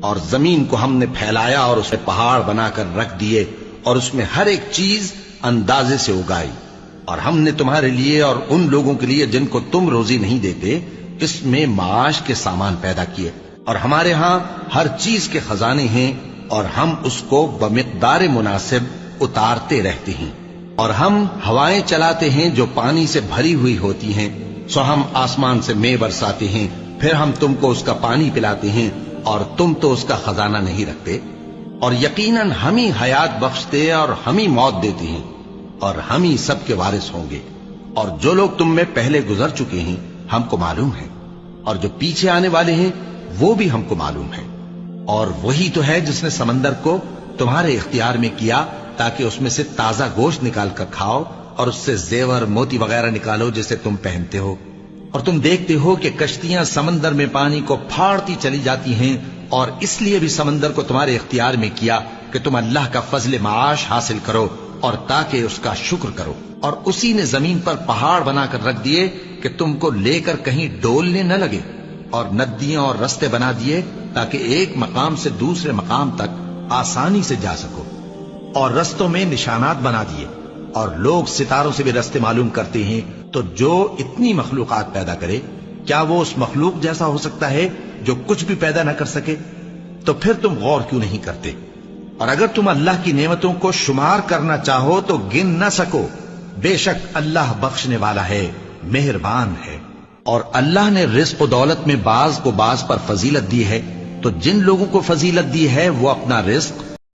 اور زمین کو ہم نے پھیلایا اور اسے پہاڑ بنا کر رکھ دیے اور اس میں ہر ایک چیز اندازے سے اگائی، اور ہم نے تمہارے لیے اور ان لوگوں کے لیے جن کو تم روزی نہیں دیتے اس میں معاش کے سامان پیدا کیے، اور ہمارے ہاں ہر چیز کے خزانے ہیں اور ہم اس کو بمقدار مناسب اتارتے رہتے ہیں، اور ہم ہوائیں چلاتے ہیں جو پانی سے بھری ہوئی ہوتی ہیں، سو ہم آسمان سے مے برساتے ہیں، پھر ہم تم کو اس کا پانی پلاتے ہیں اور تم تو اس کا خزانہ نہیں رکھتے، اور یقیناً ہم ہی حیات بخشتے اور ہم ہی موت دیتے ہیں اور ہم ہی سب کے وارث ہوں گے، اور جو لوگ تم میں پہلے گزر چکے ہیں ہم کو معلوم ہے، اور جو پیچھے آنے والے ہیں وہ بھی ہم کو معلوم ہے، اور وہی تو ہے جس نے سمندر کو تمہارے اختیار میں کیا تاکہ اس میں سے تازہ گوشت نکال کر کھاؤ اور اس سے زیور موتی وغیرہ نکالو جسے تم پہنتے ہو، اور تم دیکھتے ہو کہ کشتیاں سمندر میں پانی کو پھاڑتی چلی جاتی ہیں، اور اس لیے بھی سمندر کو تمہارے اختیار میں کیا کہ تم اللہ کا فضل معاش حاصل کرو اور تاکہ اس کا شکر کرو، اور اسی نے زمین پر پہاڑ بنا کر رکھ دیے کہ تم کو لے کر کہیں ڈولنے نہ لگے، اور ندیاں اور رستے بنا دیے تاکہ ایک مقام سے دوسرے مقام تک آسانی سے جا سکو، اور رستوں میں نشانات بنا دیے، اور لوگ ستاروں سے بھی رستے معلوم کرتے ہیں، تو جو اتنی مخلوقات پیدا کرے کیا وہ اس مخلوق جیسا ہو سکتا ہے جو کچھ بھی پیدا نہ کر سکے؟ تو پھر تم غور کیوں نہیں کرتے؟ اور اگر تم اللہ کی نعمتوں کو شمار کرنا چاہو تو گن نہ سکو، بے شک اللہ بخشنے والا ہے، مہربان ہے۔ اور اللہ نے رزق و دولت میں بعض کو بعض پر فضیلت دی ہے، تو جن لوگوں کو فضیلت دی ہے وہ اپنا رزق